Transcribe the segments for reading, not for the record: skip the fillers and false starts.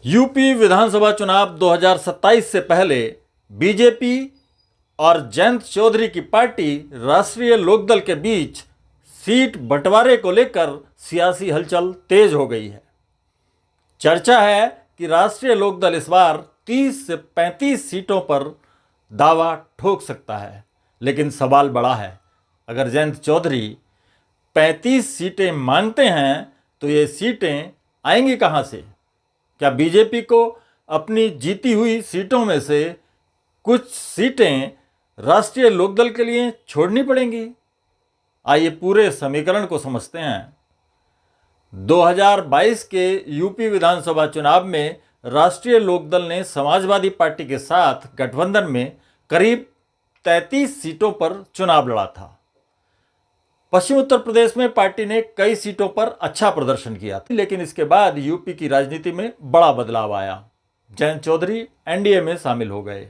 UP विधानसभा चुनाव 2027 से पहले बीजेपी और जयंत चौधरी की पार्टी राष्ट्रीय लोकदल के बीच सीट बंटवारे को लेकर सियासी हलचल तेज हो गई है। चर्चा है कि राष्ट्रीय लोकदल इस बार 30 से 35 सीटों पर दावा ठोक सकता है, लेकिन सवाल बड़ा है। अगर जयंत चौधरी 35 सीटें मांगते हैं तो ये सीटें आएंगी कहां से? क्या बीजेपी को अपनी जीती हुई सीटों में से कुछ सीटें राष्ट्रीय लोकदल के लिए छोड़नी पड़ेंगी? आइए पूरे समीकरण को समझते हैं। 2022 के यूपी विधानसभा चुनाव में राष्ट्रीय लोकदल ने समाजवादी पार्टी के साथ गठबंधन में करीब 33 सीटों पर चुनाव लड़ा था। पश्चिम उत्तर प्रदेश में पार्टी ने कई सीटों पर अच्छा प्रदर्शन किया था, लेकिन इसके बाद यूपी की राजनीति में बड़ा बदलाव आया। जयंत चौधरी एनडीए में शामिल हो गए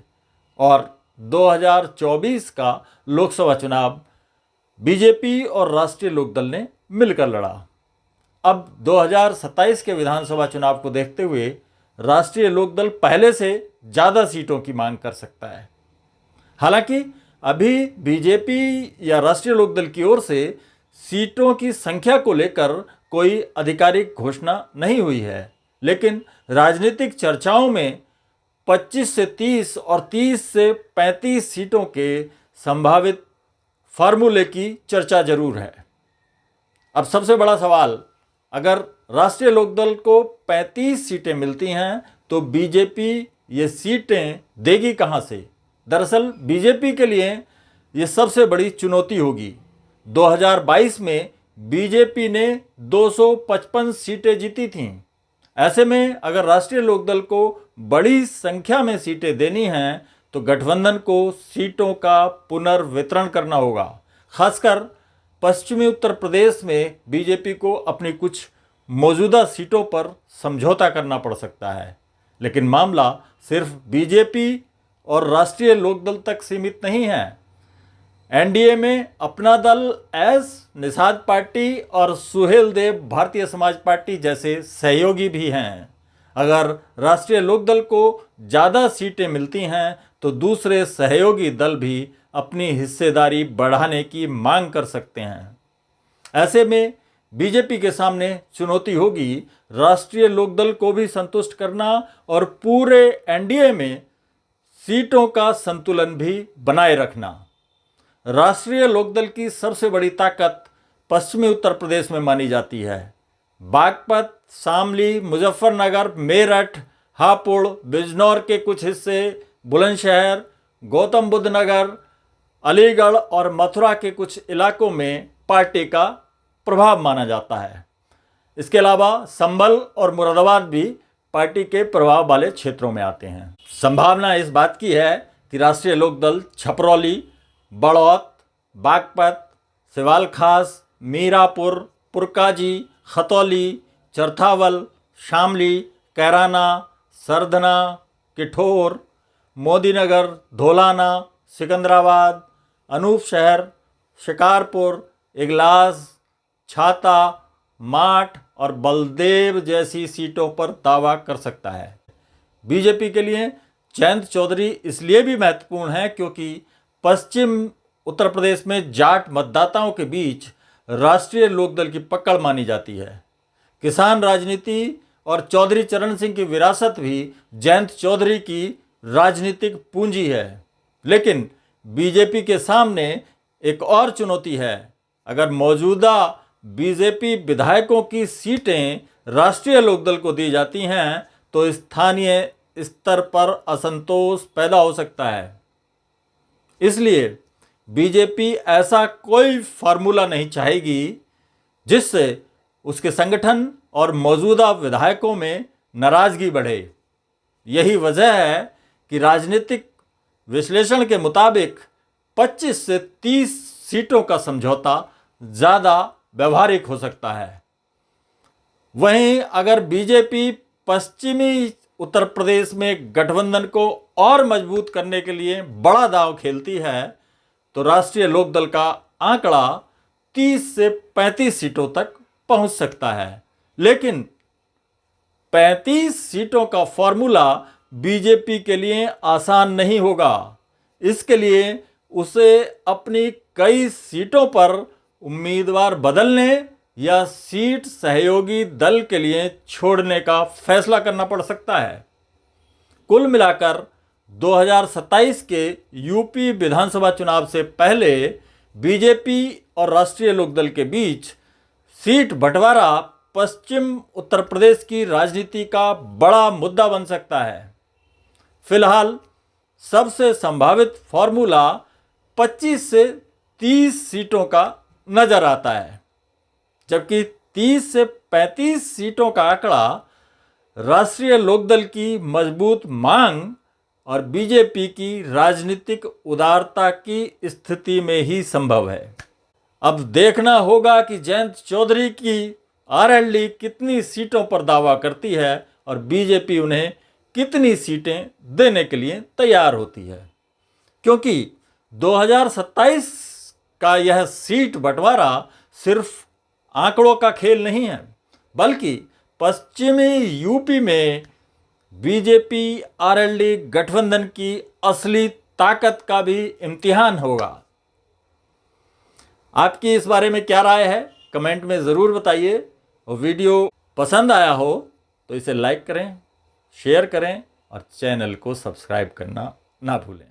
और 2024 का लोकसभा चुनाव बीजेपी और राष्ट्रीय लोकदल ने मिलकर लड़ा। अब 2027 के विधानसभा चुनाव को देखते हुए राष्ट्रीय लोकदल पहले से ज़्यादा सीटों की मांग कर सकता है। हालांकि अभी बीजेपी या राष्ट्रीय लोकदल की ओर से सीटों की संख्या को लेकर कोई आधिकारिक घोषणा नहीं हुई है, लेकिन राजनीतिक चर्चाओं में 25 से 30 और 30 से 35 सीटों के संभावित फार्मूले की चर्चा जरूर है। अब सबसे बड़ा सवाल, अगर राष्ट्रीय लोकदल को 35 सीटें मिलती हैं तो बीजेपी ये सीटें देगी कहां से? दरअसल बीजेपी के लिए ये सबसे बड़ी चुनौती होगी। 2022 में बीजेपी ने 255 सीटें जीती थीं। ऐसे में अगर राष्ट्रीय लोकदल को बड़ी संख्या में सीटें देनी हैं तो गठबंधन को सीटों का पुनर्वितरण करना होगा। खासकर पश्चिमी उत्तर प्रदेश में बीजेपी को अपनी कुछ मौजूदा सीटों पर समझौता करना पड़ सकता है। लेकिन मामला सिर्फ बीजेपी और राष्ट्रीय लोकदल तक सीमित नहीं है। एनडीए में अपना दल, एस निषाद पार्टी और सुहेल देव भारतीय समाज पार्टी जैसे सहयोगी भी हैं। अगर राष्ट्रीय लोकदल को ज़्यादा सीटें मिलती हैं तो दूसरे सहयोगी दल भी अपनी हिस्सेदारी बढ़ाने की मांग कर सकते हैं। ऐसे में बीजेपी के सामने चुनौती होगी राष्ट्रीय लोकदल को भी संतुष्ट करना और पूरे एनडीए में सीटों का संतुलन भी बनाए रखना। राष्ट्रीय लोकदल की सबसे बड़ी ताकत पश्चिमी उत्तर प्रदेश में मानी जाती है। बागपत, शामली, मुजफ्फरनगर, मेरठ, हापुड़, बिजनौर के कुछ हिस्से, बुलंदशहर, गौतम बुद्ध नगर, अलीगढ़ और मथुरा के कुछ इलाकों में पार्टी का प्रभाव माना जाता है। इसके अलावा संभल और मुरादाबाद भी पार्टी के प्रभाव वाले क्षेत्रों में आते हैं। संभावना इस बात की है कि राष्ट्रीय लोकदल छपरौली, बड़ौत, बागपत, सिवालखास, मीरापुर, पुरकाजी, खतौली, चरथावल, शामली, कैराना, सरधना, किठौर, मोदीनगर, धौलाना, सिकंदराबाद, अनूपशहर, शिकारपुर, इगलास, छाता, माठ और बलदेव जैसी सीटों पर दावा कर सकता है। बीजेपी के लिए जयंत चौधरी इसलिए भी महत्वपूर्ण है क्योंकि पश्चिम उत्तर प्रदेश में जाट मतदाताओं के बीच राष्ट्रीय लोकदल की पकड़ मानी जाती है। किसान राजनीति और चौधरी चरण सिंह की विरासत भी जयंत चौधरी की राजनीतिक पूंजी है। लेकिन बीजेपी के सामने एक और चुनौती है। अगर मौजूदा बीजेपी विधायकों की सीटें राष्ट्रीय लोकदल को दी जाती हैं तो स्थानीय स्तर पर असंतोष पैदा हो सकता है। इसलिए बीजेपी ऐसा कोई फार्मूला नहीं चाहेगी जिससे उसके संगठन और मौजूदा विधायकों में नाराजगी बढ़े। यही वजह है कि राजनीतिक विश्लेषण के मुताबिक 25 से 30 सीटों का समझौता ज़्यादा व्यवहारिक हो सकता है। वहीं अगर बीजेपी पश्चिमी उत्तर प्रदेश में गठबंधन को और मजबूत करने के लिए बड़ा दांव खेलती है तो राष्ट्रीय लोकदल का आंकड़ा 30 से 35 सीटों तक पहुंच सकता है। लेकिन 35 सीटों का फॉर्मूला बीजेपी के लिए आसान नहीं होगा। इसके लिए उसे अपनी कई सीटों पर उम्मीदवार बदलने या सीट सहयोगी दल के लिए छोड़ने का फैसला करना पड़ सकता है। कुल मिलाकर 2027 के यूपी विधानसभा चुनाव से पहले बीजेपी और राष्ट्रीय लोकदल के बीच सीट बंटवारा पश्चिम उत्तर प्रदेश की राजनीति का बड़ा मुद्दा बन सकता है। फिलहाल सबसे संभावित फॉर्मूला 25 से 30 सीटों का नजर आता है, जबकि 30 से 35 सीटों का आंकड़ा राष्ट्रीय लोकदल की मजबूत मांग और बीजेपी की राजनीतिक उदारता की स्थिति में ही संभव है। अब देखना होगा कि जयंत चौधरी की आरएलडी कितनी सीटों पर दावा करती है और बीजेपी उन्हें कितनी सीटें देने के लिए तैयार होती है, क्योंकि 2027 का यह सीट बंटवारा सिर्फ आंकड़ों का खेल नहीं है, बल्कि पश्चिमी यूपी में बीजेपी आरएलडी गठबंधन की असली ताकत का भी इम्तिहान होगा। आपकी इस बारे में क्या राय है, कमेंट में ज़रूर बताइए। और वीडियो पसंद आया हो तो इसे लाइक करें, शेयर करें और चैनल को सब्सक्राइब करना ना भूलें।